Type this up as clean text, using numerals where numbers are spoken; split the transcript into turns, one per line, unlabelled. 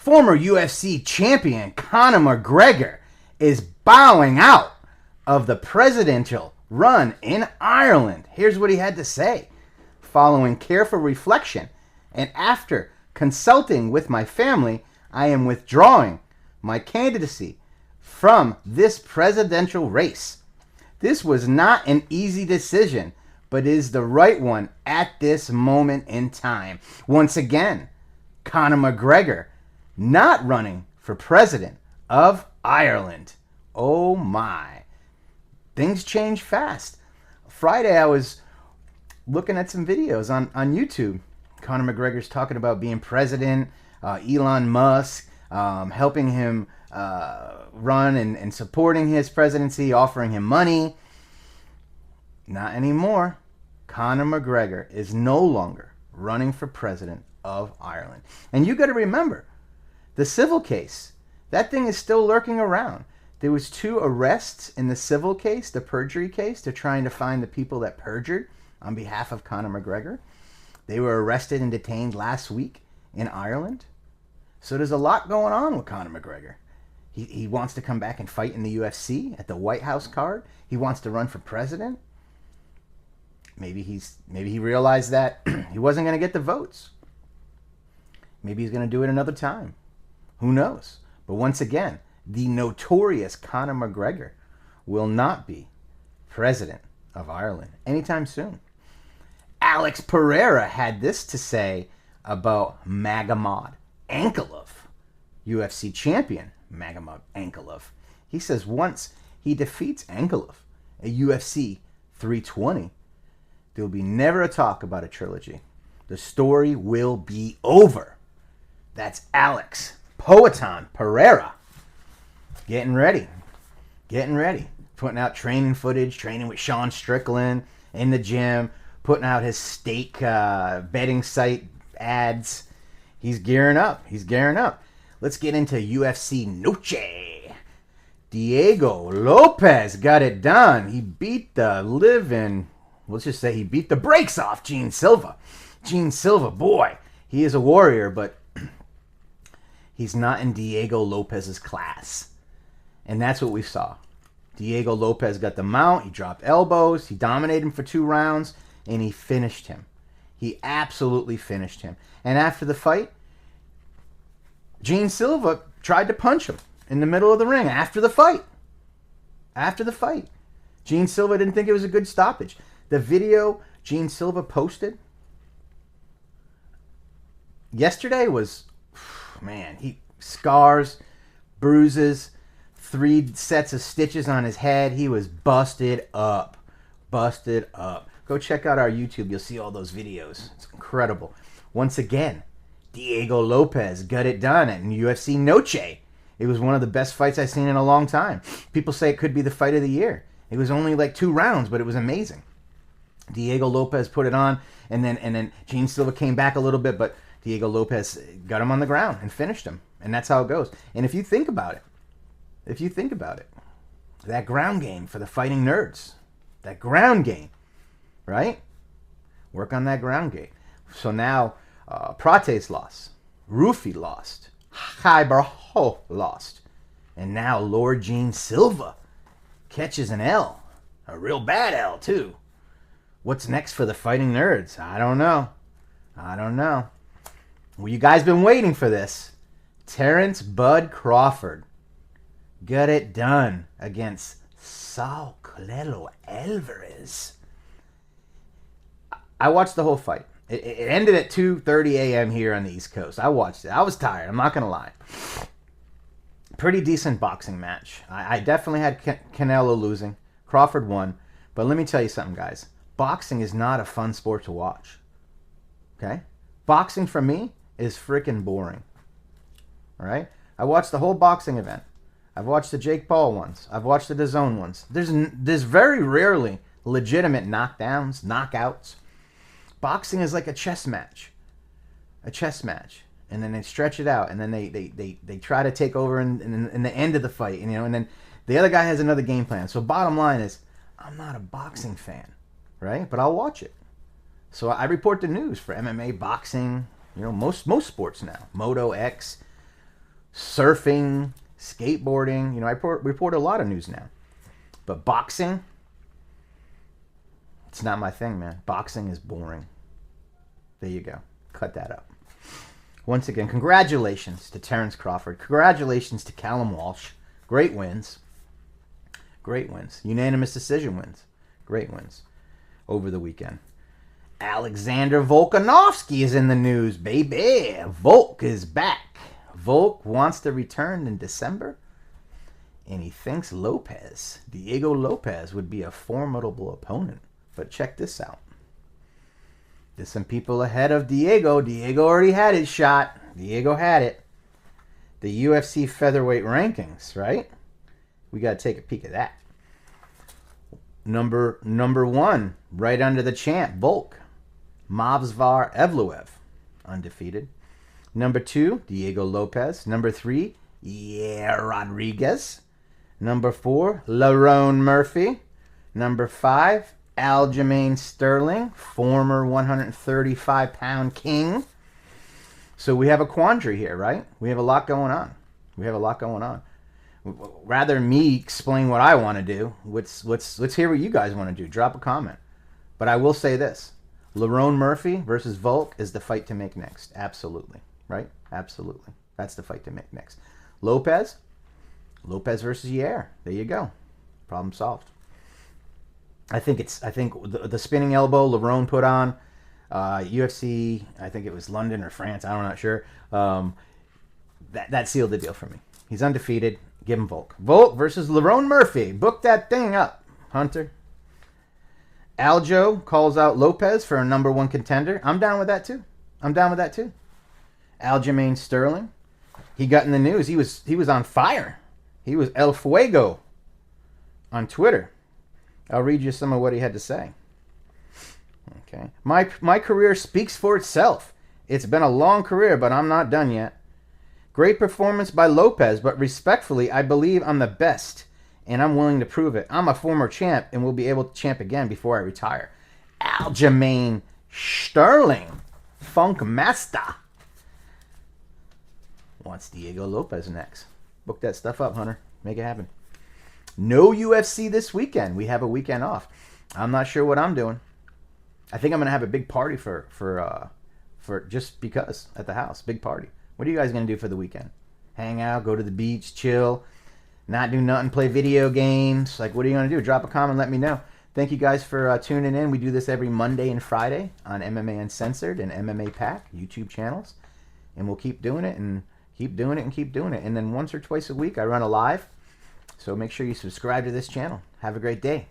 Former UFC champion Conor McGregor is bowing out of the presidential run in Ireland. Here's what he had to say. Following careful reflection and after consulting with my family, I am withdrawing my candidacy from this presidential race. This was not an easy decision, but is the right one at this moment in time. Once again, Conor McGregor not running for president of Ireland. Oh my. Things change fast. Friday I was looking at some videos on YouTube. Conor McGregor's talking about being president, Elon Musk helping him run and supporting his presidency, offering him money. Not anymore. Conor McGregor is no longer running for president of Ireland. And you got to remember, the civil case, that thing is still lurking around. There was 2 arrests in the civil case, the perjury case. They're trying to find the people that perjured on behalf of Conor McGregor. They were arrested and detained last week in Ireland. So there's a lot going on with Conor McGregor. He wants to come back and fight in the UFC at the White House card. He wants to run for president. Maybe he realized that he wasn't going to get the votes. Maybe he's going to do it another time. Who knows? But once again, the notorious Conor McGregor will not be president of Ireland anytime soon. Alex Pereira had this to say about Magomed Ankalaev, UFC champion Magomed Ankalaev. He says once he defeats Ankalaev at UFC 320, there will be never a talk about a trilogy. The story will be over. That's Alex Poetan Pereira. Getting ready. Putting out training footage, training with Sean Strickland in the gym, putting out his steak betting site ads. He's gearing up. Let's get into UFC Noche. Diego Lopez got it done. He beat the he beat the brakes off Gene Silva. Gene Silva, boy, he is a warrior, but he's not in Diego Lopez's class. And that's what we saw. Diego Lopez got the mount. He dropped elbows. He dominated him for 2 rounds, and he finished him. He absolutely finished him. And after the fight, Gene Silva tried to punch him in the middle of the ring after the fight. Gene Silva didn't think it was a good stoppage. The video Gene Silva posted yesterday was, scars, bruises, 3 sets of stitches on his head. He was busted up. Go check out our YouTube. You'll see all those videos. It's incredible. Once again, Diego Lopez got it done at UFC Noche. It was one of the best fights I've seen in a long time. People say it could be the fight of the year. It was only like 2 rounds, but it was amazing. Diego Lopez put it on, and then Gene Silva came back a little bit, but Diego Lopez got him on the ground and finished him. And that's how it goes. And if you think about it, that ground game for the fighting nerds, that ground game, right? Work on that ground game. So now, Prates lost, Rufi lost, Hyberho lost, and now Lord Gene Silva catches an L, a real bad L too. What's next for the fighting nerds? I don't know. Well, you guys been waiting for this. Terrence Bud Crawford got it done against Saul Canelo Alvarez. I watched the whole fight. It ended at 2:30 a.m. here on the East Coast. I watched it. I was tired. I'm not going to lie. Pretty decent boxing match. I definitely had Canelo losing. Crawford won. But let me tell you something, guys. Boxing is not a fun sport to watch. Okay? Boxing for me is freaking boring. All right? I watched the whole boxing event. I've watched the Jake Paul ones. I've watched the DAZN ones. There's very rarely legitimate knockdowns, knockouts. Boxing is like a chess match. And then they stretch it out, and then they try to take over in the end of the fight, and then the other guy has another game plan. So bottom line is, I'm not a boxing fan, right? But I'll watch it. So I report the news for MMA, boxing, most sports now. Moto X, surfing, skateboarding. You know, I report a lot of news now. But boxing, it's not my thing, man. Boxing is boring. There you go. Cut that up. Once again, congratulations to Terrence Crawford. Congratulations to Callum Walsh. Great wins. Great wins. Unanimous decision wins. Great wins over the weekend. Alexander Volkanovski is in the news, baby. Volk is back. Volk wants to return in December, and he thinks Diego Lopez, would be a formidable opponent. But check this out. There's some people ahead of Diego. Diego already had his shot. Diego had it. The UFC featherweight rankings, right? We got to take a peek at that. Number one, right under the champ, Volk. Movsar Evloev, undefeated. Number 2, Diego Lopez. Number 3, Rodriguez. Number 4, Lerone Murphy. Number 5, Aljamain Sterling, former 135-pound king. So we have a quandary here, right? We have a lot going on. Rather than me explain what I want to do, let's hear what you guys want to do. Drop a comment. But I will say this. Lerone Murphy versus Volk is the fight to make next. Absolutely. Right? Absolutely. That's the fight to make next. Lopez versus Yair. There you go. Problem solved. I think the spinning elbow Lerone put on UFC, I think it was London or France, I'm not sure. That sealed the deal for me. He's undefeated. Give him Volk. Volk versus Lerone Murphy. Book that thing up, Hunter. Aljo calls out Lopez for a number 1 contender. I'm down with that too. Aljamain Sterling. He got in the news. He was on fire. He was El Fuego on Twitter. I'll read you some of what he had to say. Okay. My career speaks for itself. It's been a long career, but I'm not done yet. Great performance by Lopez, but respectfully, I believe I'm the best, and I'm willing to prove it. I'm a former champ and will be able to champ again before I retire. Aljamain Sterling, Funk Master, wants Diego Lopez next. Book that stuff up, Hunter. Make it happen. No UFC this weekend. We have a weekend off. I'm not sure what I'm doing. I think I'm going to have a big party for just because at the house. Big party. What are you guys going to do for the weekend? Hang out, go to the beach, chill, not do nothing, play video games. Like, what are you going to do? Drop a comment, let me know. Thank you guys for tuning in. We do this every Monday and Friday on MMA Uncensored and MMA Pack YouTube channels. And we'll keep doing it and keep doing it and keep doing it. And then once or twice a week, I run a live. So make sure you subscribe to this channel. Have a great day.